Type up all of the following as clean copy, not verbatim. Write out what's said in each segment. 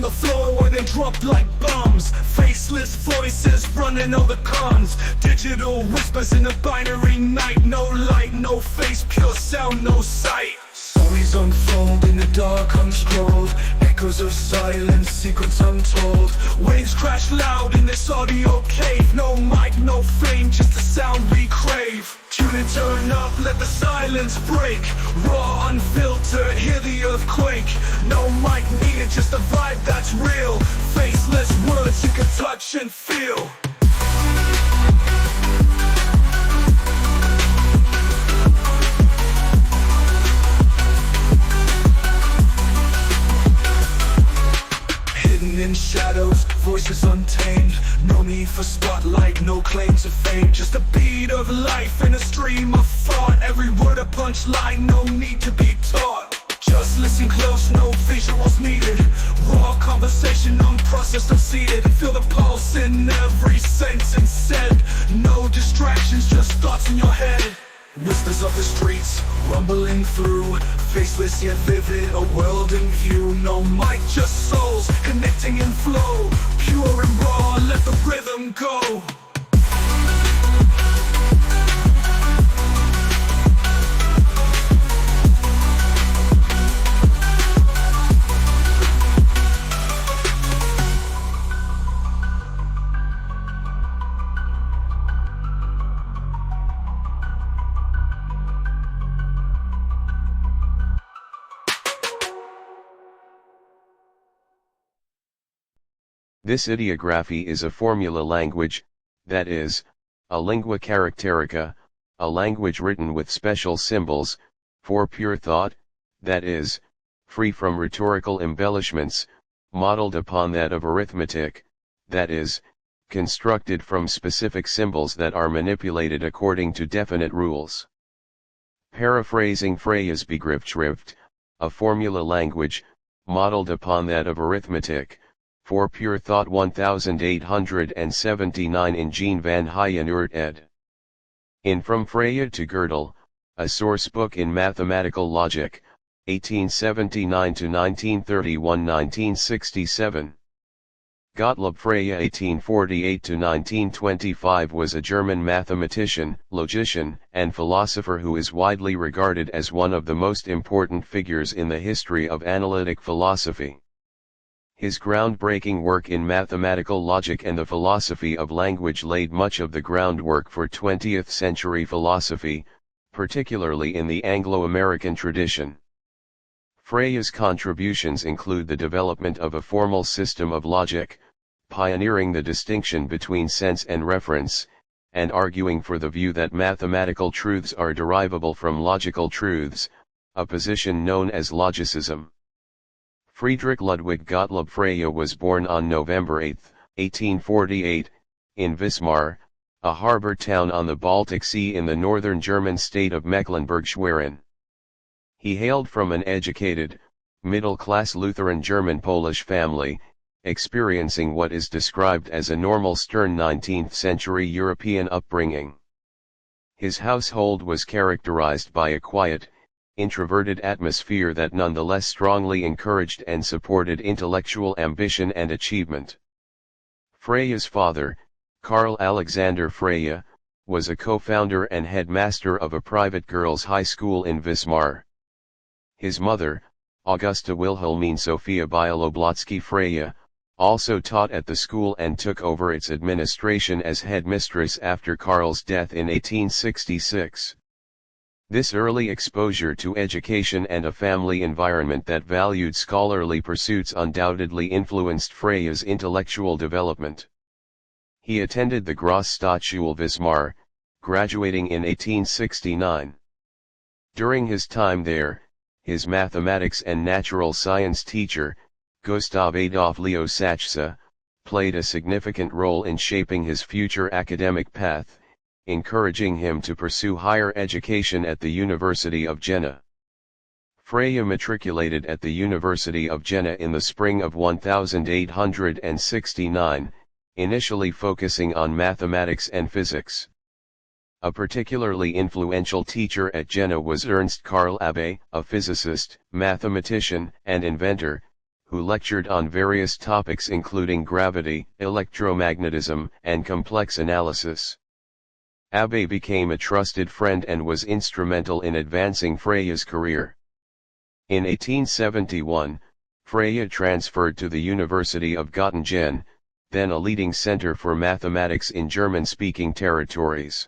the floor where they drop like bombs. Faceless voices running all the cons. Digital whispers in the binary night. No light, no face, pure sound, no sight. Stories unfold in the dark unscrolled. Echoes of silence, secrets untold. Waves crash loud in this audio cave. No mic, no fame, just the sound we crave. Tune and turn up, let the silence break. Raw, unfiltered, hear the earthquake. No mic needed, just a vibe that's real. Faceless words you can touch and feel. In shadows, voices untamed. No need for spotlight, no claim to fame. Just a beat of life in a stream of thought. Every word a punchline, no need to be taught. Just listen close, no visuals needed. Raw conversation, unprocessed, unseated. Feel the pulse in every sentence said. No distractions, just thoughts in your head. Whispers of the streets, rumbling through. Faceless yet vivid, a world in view. No mic, just souls, connecting in flow. Pure and raw, let the rhythm go. This ideography is a formula language, that is, a lingua characterica, a language written with special symbols, for pure thought, that is, free from rhetorical embellishments, modeled upon that of arithmetic, that is, constructed from specific symbols that are manipulated according to definite rules. Paraphrasing Frege's Begriffsschrift, a formula language, modeled upon that of arithmetic, for pure thought 1879 in Jean van Heijenoort ed. In From Frege to Gödel, a source book in mathematical logic, 1879 to 1931-1967. Gottlob Frege 1848 to 1925 was a German mathematician, logician, and philosopher who is widely regarded as one of the most important figures in the history of analytic philosophy. His groundbreaking work in mathematical logic and the philosophy of language laid much of the groundwork for 20th century philosophy, particularly in the Anglo-American tradition. Frege's contributions include the development of a formal system of logic, pioneering the distinction between sense and reference, and arguing for the view that mathematical truths are derivable from logical truths, a position known as logicism. Friedrich Ludwig Gottlob Frege was born on November 8, 1848, in Wismar, a harbor town on the Baltic Sea in the northern German state of Mecklenburg-Schwerin. He hailed from an educated, middle-class Lutheran German-Polish family, experiencing what is described as a normal stern 19th-century European upbringing. His household was characterized by a quiet, introverted atmosphere that nonetheless strongly encouraged and supported intellectual ambition and achievement. Frege's father, Karl Alexander Frege, was a co-founder and headmaster of a private girls' high school in Wismar. His mother, Augusta Wilhelmine Sophia Bialoblotsky Frege, also taught at the school and took over its administration as headmistress after Karl's death in 1866. This early exposure to education and a family environment that valued scholarly pursuits undoubtedly influenced Frege's intellectual development. He attended the Großstadtschule Wismar, graduating in 1869. During his time there, his mathematics and natural science teacher, Gustav Adolf Leo Sachse, played a significant role in shaping his future academic path, encouraging him to pursue higher education at the University of Jena. Frege matriculated at the University of Jena in the spring of 1869, initially focusing on mathematics and physics. A particularly influential teacher at Jena was Ernst Karl Abbe, a physicist, mathematician, and inventor, who lectured on various topics including gravity, electromagnetism, and complex analysis. Abbe became a trusted friend and was instrumental in advancing Frege's career. In 1871, Frege transferred to the University of Göttingen, then a leading center for mathematics in German-speaking territories.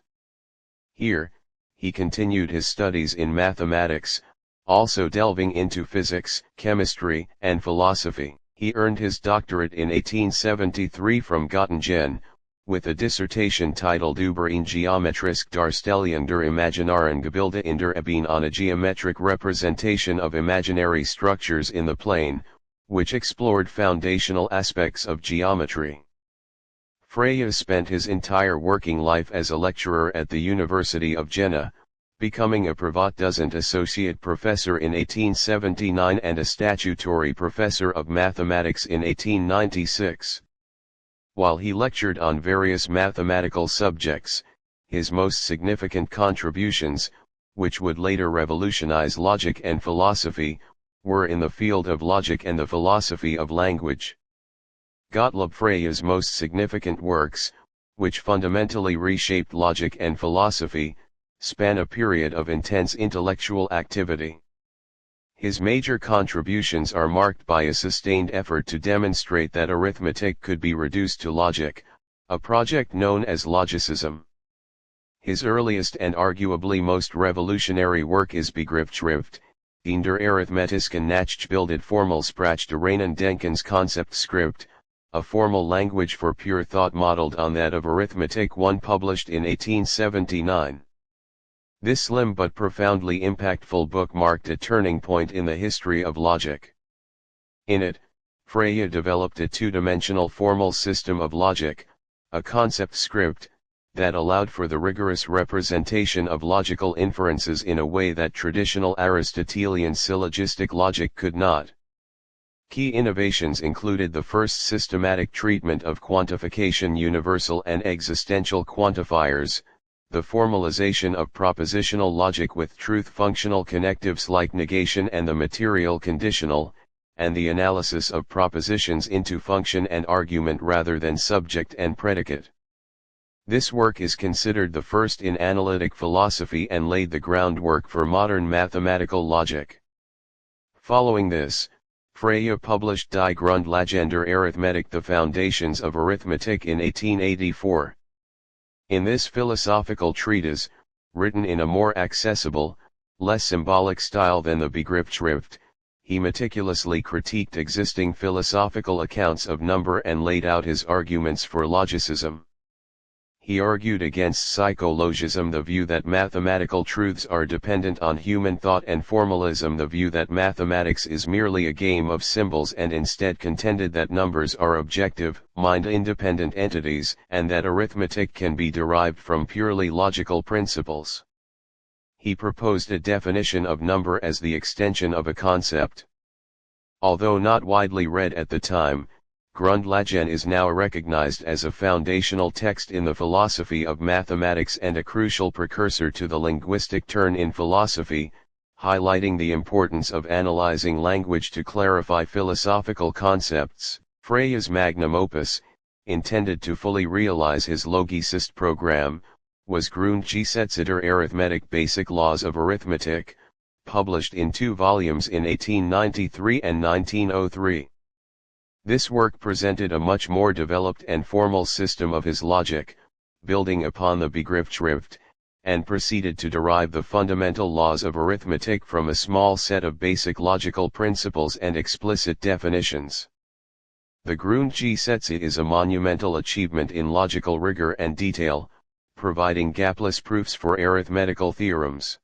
Here, he continued his studies in mathematics, also delving into physics, chemistry, and philosophy. He earned his doctorate in 1873 from Göttingen, with a dissertation titled Über eine geometrische Darstellung der imaginären Gebilde in der Ebene, on a geometric representation of imaginary structures in the plane, which explored foundational aspects of geometry. Frege spent his entire working life as a lecturer at the University of Jena, becoming a Privatdozent associate professor in 1879 and a statutory professor of mathematics in 1896. While he lectured on various mathematical subjects, his most significant contributions, which would later revolutionize logic and philosophy, were in the field of logic and the philosophy of language. Gottlob Frege's most significant works, which fundamentally reshaped logic and philosophy, span a period of intense intellectual activity. His major contributions are marked by a sustained effort to demonstrate that arithmetic could be reduced to logic, a project known as logicism. His earliest and arguably most revolutionary work is Begriffsschrift, in der arithmetischen Nachgebildet Formelsprache reinen Denkens Konzept Scribed, a formal language for pure thought modeled on that of arithmetic, one published in 1879. This slim but profoundly impactful book marked a turning point in the history of logic. In it, Frege developed a two-dimensional formal system of logic, a concept script, that allowed for the rigorous representation of logical inferences in a way that traditional Aristotelian syllogistic logic could not. Key innovations included the first systematic treatment of quantification, universal and existential quantifiers, the formalization of propositional logic with truth-functional connectives like negation and the material conditional, and the analysis of propositions into function and argument rather than subject and predicate. This work is considered the first in analytic philosophy and laid the groundwork for modern mathematical logic. Following this, Frege published Die Grundlagen der Arithmetik, The Foundations of Arithmetic, in 1884. In this philosophical treatise, written in a more accessible, less symbolic style than the Begriffsschrift, he meticulously critiqued existing philosophical accounts of number and laid out his arguments for logicism. He argued against psychologism, the view that mathematical truths are dependent on human thought, and formalism, the view that mathematics is merely a game of symbols, and instead contended that numbers are objective, mind-independent entities, and that arithmetic can be derived from purely logical principles. He proposed a definition of number as the extension of a concept. Although not widely read at the time, Grundlagen is now recognized as a foundational text in the philosophy of mathematics and a crucial precursor to the linguistic turn in philosophy, highlighting the importance of analyzing language to clarify philosophical concepts. Frege's magnum opus, intended to fully realize his logicist program, was Grundgesetze der Arithmetik, Basic Laws of Arithmetic, published in 2 volumes in 1893 and 1903. This work presented a much more developed and formal system of his logic, building upon the Begriffsschrift, and proceeded to derive the fundamental laws of arithmetic from a small set of basic logical principles and explicit definitions. The Grundgesetze is a monumental achievement in logical rigor and detail, providing gapless proofs for arithmetical theorems.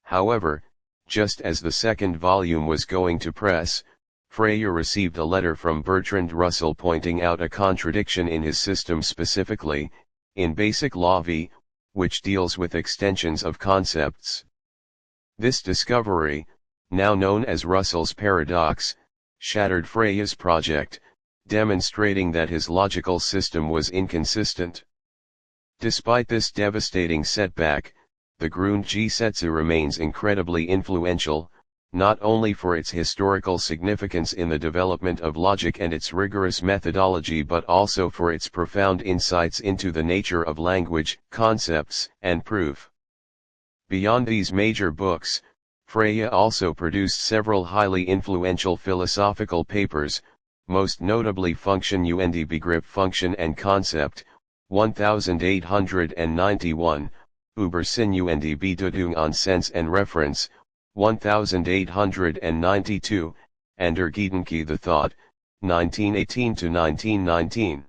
However, just as the second volume was going to press, Frege received a letter from Bertrand Russell pointing out a contradiction in his system, specifically, in Basic Law V, which deals with extensions of concepts. This discovery, now known as Russell's paradox, shattered Frege's project, demonstrating that his logical system was inconsistent. Despite this devastating setback, the Grundgesetze remains incredibly influential, not only for its historical significance in the development of logic and its rigorous methodology but also for its profound insights into the nature of language, concepts, and proof. Beyond these major books, Frege also produced several highly influential philosophical papers, most notably Function und Begriff Function and Concept, 1891, Über Sinn und Bedeutung an Sense and Reference, 1892, and Der Gedanke the Thought, 1918–1919.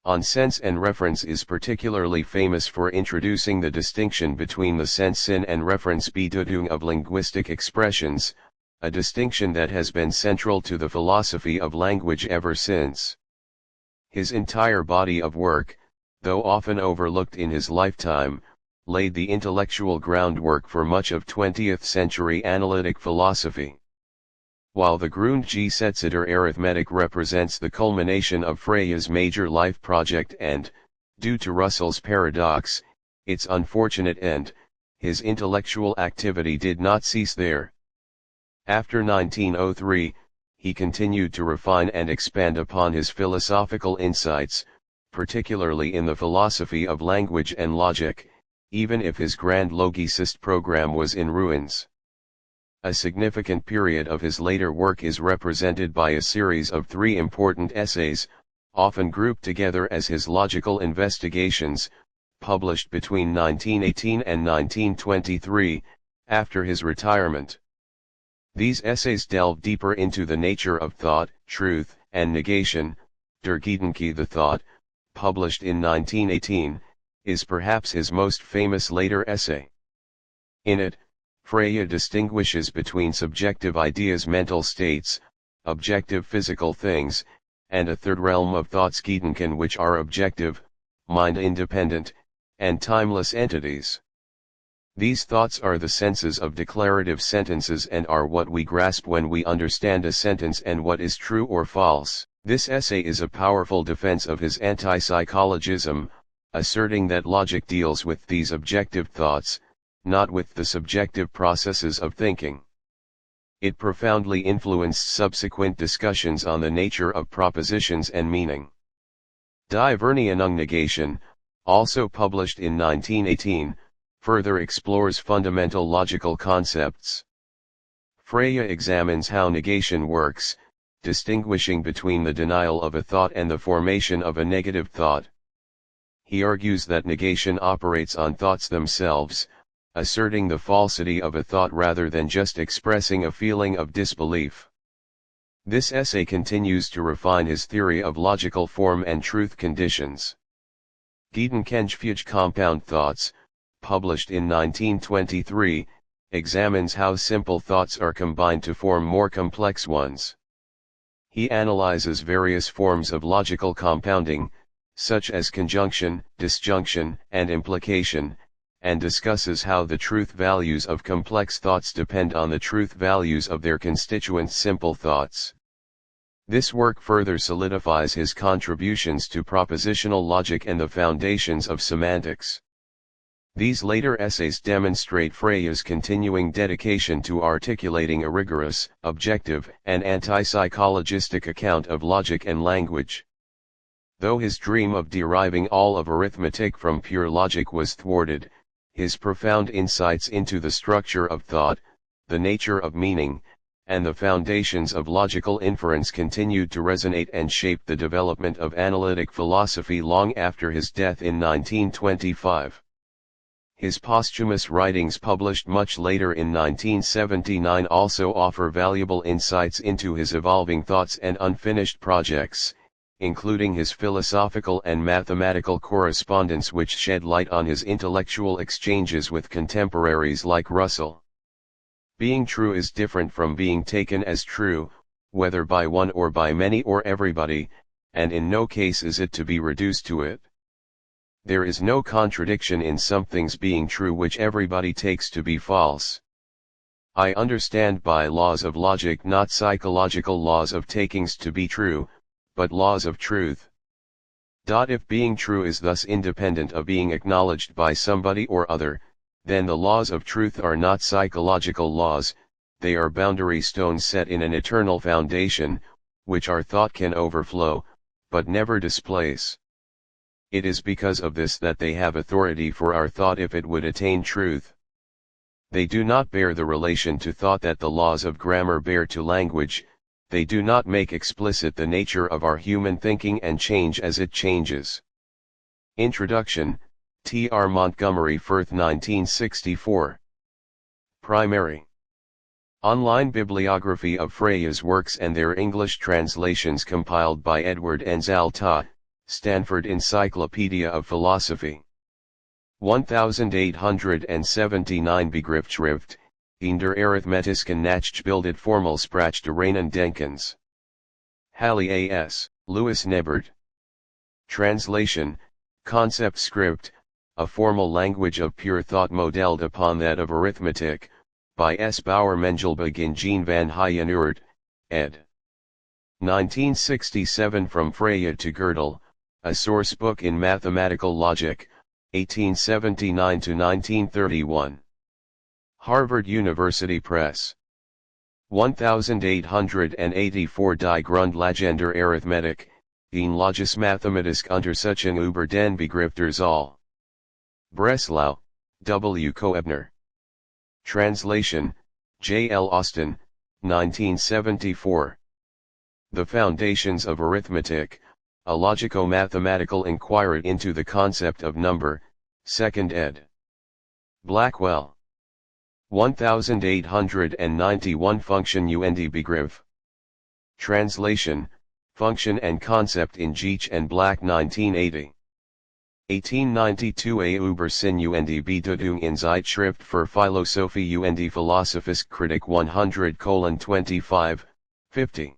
On Sense and Reference is particularly famous for introducing the distinction between the sense Sinn and reference Bedeutung of linguistic expressions, a distinction that has been central to the philosophy of language ever since. His entire body of work, though often overlooked in his lifetime, laid the intellectual groundwork for much of 20th-century analytic philosophy. While the Grundgesetze der Arithmetik represents the culmination of Frege's major life project and, due to Russell's paradox, its unfortunate end, his intellectual activity did not cease there. After 1903, he continued to refine and expand upon his philosophical insights, particularly in the philosophy of language and logic, even if his grand logicist program was in ruins. A significant period of his later work is represented by a series of 3 important essays, often grouped together as his logical investigations, published between 1918 and 1923, after his retirement. These essays delve deeper into the nature of thought, truth, and negation. Der Gedanke the Thought, published in 1918, is perhaps his most famous later essay. In it, Frege distinguishes between subjective ideas, mental states, objective physical things, and a third realm of thoughts, Gedanken, which are objective, mind-independent, and timeless entities. These thoughts are the senses of declarative sentences and are what we grasp when we understand a sentence and what is true or false. This essay is a powerful defense of his anti-psychologism, asserting that logic deals with these objective thoughts, not with the subjective processes of thinking. It profoundly influenced subsequent discussions on the nature of propositions and meaning. Die Verneinung Negation, also published in 1918, further explores fundamental logical concepts. Frege examines how negation works, distinguishing between the denial of a thought and the formation of a negative thought. He argues that negation operates on thoughts themselves, asserting the falsity of a thought rather than just expressing a feeling of disbelief. This essay continues to refine his theory of logical form and truth conditions. Gedankengefüge Compound Thoughts, published in 1923, examines how simple thoughts are combined to form more complex ones. He analyzes various forms of logical compounding, such as conjunction, disjunction, and implication, and discusses how the truth values of complex thoughts depend on the truth values of their constituent simple thoughts. This work further solidifies his contributions to propositional logic and the foundations of semantics. These later essays demonstrate Frege's continuing dedication to articulating a rigorous, objective, and anti-psychologistic account of logic and language. Though his dream of deriving all of arithmetic from pure logic was thwarted, his profound insights into the structure of thought, the nature of meaning, and the foundations of logical inference continued to resonate and shape the development of analytic philosophy long after his death in 1925. His posthumous writings, published much later in 1979, also offer valuable insights into his evolving thoughts and unfinished projects, including his philosophical and mathematical correspondence, which shed light on his intellectual exchanges with contemporaries like Russell. Being true is different from being taken as true, whether by one or by many or everybody, and in no case is it to be reduced to it. There is no contradiction in something's being true which everybody takes to be false. I understand by laws of logic not psychological laws of takings to be true, but laws of truth. If being true is thus independent of being acknowledged by somebody or other, then the laws of truth are not psychological laws, they are boundary stones set in an eternal foundation, which our thought can overflow, but never displace. It is because of this that they have authority for our thought if it would attain truth. They do not bear the relation to thought that the laws of grammar bear to language, they do not make explicit the nature of our human thinking and change as it changes. Introduction, T. R. Montgomery Firth 1964. Primary. Online bibliography of Frege's works and their English translations compiled by Edward Enzalta, Stanford Encyclopedia of Philosophy. 1879 Begriffsschrift, in der arithmetischen Nachgebildet Formelsprache Denkens. Halle A.S., Louis Nebert. Translation, Concept Script, a formal language of pure thought modeled upon that of arithmetic, by S. Bauer Mengelberg and Jean van Heijenoord, ed. 1967 From Frege to Gödel, a source book in mathematical logic, 1879 to 1931. Harvard University Press. 1884 Die Grundlagen der Arithmetik, in Logische Mathematische Untersuchung über den Begriff der Zahl. Breslau, W. Koebner. Translation, J. L. Austin, 1974. The Foundations of Arithmetic, a logico-mathematical inquiry into the concept of number, 2nd ed. Blackwell. 1891 Function und Begriff. Translation, Function and Concept in Geach and Black 1980. 1892 A über Sinn und Bedeutung in Zeitschrift für Philosophie und Philosophiskritik 100:25, 50.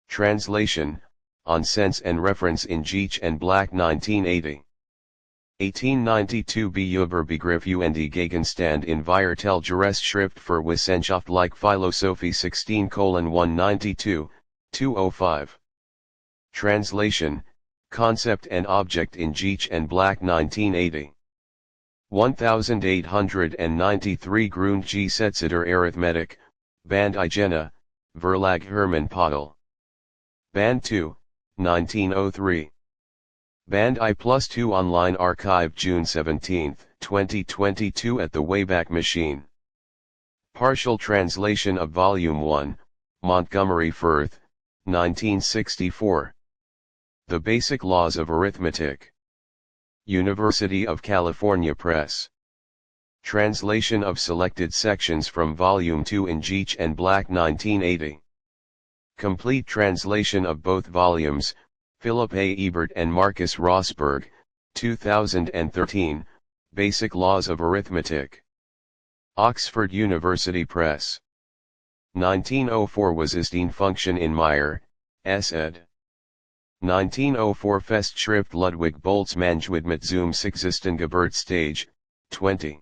Translation, On Sense and Reference in Geach and Black 1980. 1892 B über Begriff und Gegenstand in Vierteljahresschrift für Wissenschaftliche Philosophie 16:192, 205. Translation, Concept and Object in Geach and Black 1980. 1893 Grundgesetze der Arithmetik, Band Igena, Verlag Hermann Pottel. Band 2, 1903. Band I+2 Online Archive June 17, 2022 at the Wayback Machine. Partial translation of Volume 1, Montgomery Firth, 1964. The Basic Laws of Arithmetic. University of California Press. Translation of selected sections from Volume 2 in Geach and Black 1980. Complete translation of both volumes, Philip A. Ebert and Marcus Rosberg, 2013, Basic Laws of Arithmetic. Oxford University Press. 1904 Was ist die Function in Meyer, S. ed. 1904 Festschrift Ludwig Boltzmann mit zum Sechsten Geburtstag, 20.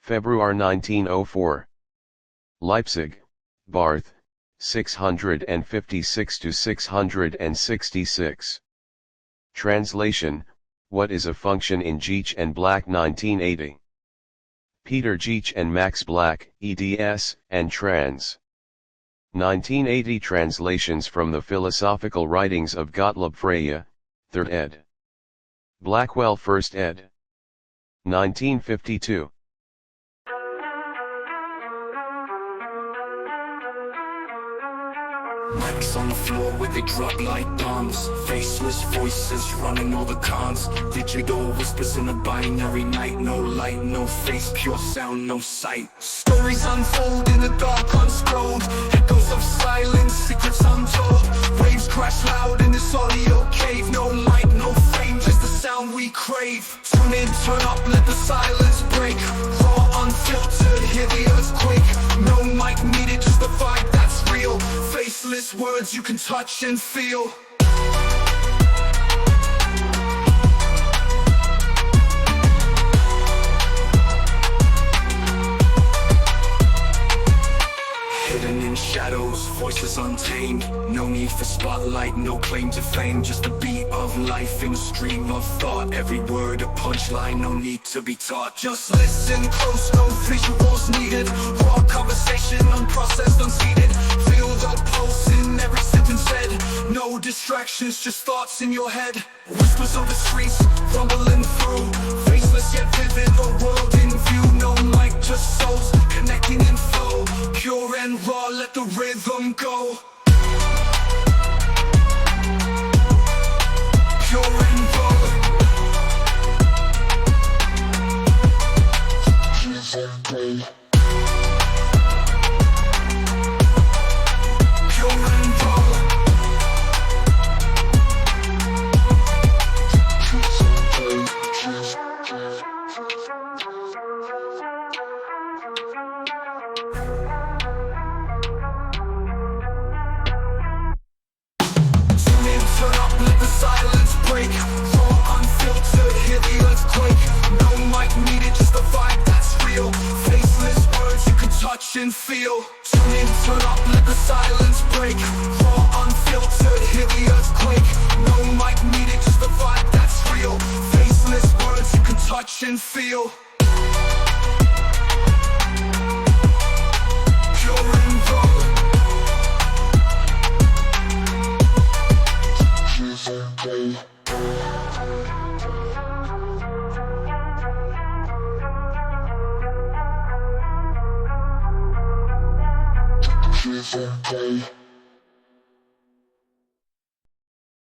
February 1904. Leipzig, Barth, 656-666. Translation, What is a Function in Geach and Black 1980. Peter Geach and Max Black, eds, and trans. 1980 Translations from the Philosophical Writings of Gottlob Frege, 3rd ed. Blackwell 1st ed. 1952. Mics on the floor where they drop like bombs. Faceless voices running all the cons. Digital whispers in a binary night. No light, no face, pure sound, no sight. Stories unfold in the dark unscrolled. Echoes of silence, secrets untold. Waves crash loud in this audio cave. No light, no fame, just the sound we crave. Tune in, turn up, let the silence break. Raw, unfiltered, hear the earthquake. No mic needed, just the vibe that's real. Faceless words you can touch and feel. Hidden in shadows, voices untamed. untamed. No need for spotlight, no claim to fame. Just a beat of life in a stream of thought. Every word a punchline, no need to be taught. Just listen close, no visuals needed. Raw conversation, unprocessed, unseated. Feel the pulse in every sentence said. No distractions, just thoughts in your head. Whispers of the streets, rumbling through. Faceless yet vivid, a world in view. No mic, just souls, connecting in flow. Pure and raw, let the rhythm go. Pure and raw. Pure and raw. Turn up, let the silence break. Raw, unfiltered, hear the earthquake. No mic needed, just a vibe that's real. Faceless words you can touch and feel. Tune in, turn up, let the silence break. Raw, unfiltered, hear the earthquake. No mic needed, just a vibe that's real. Faceless words you can touch and feel. Pure and raw. Play.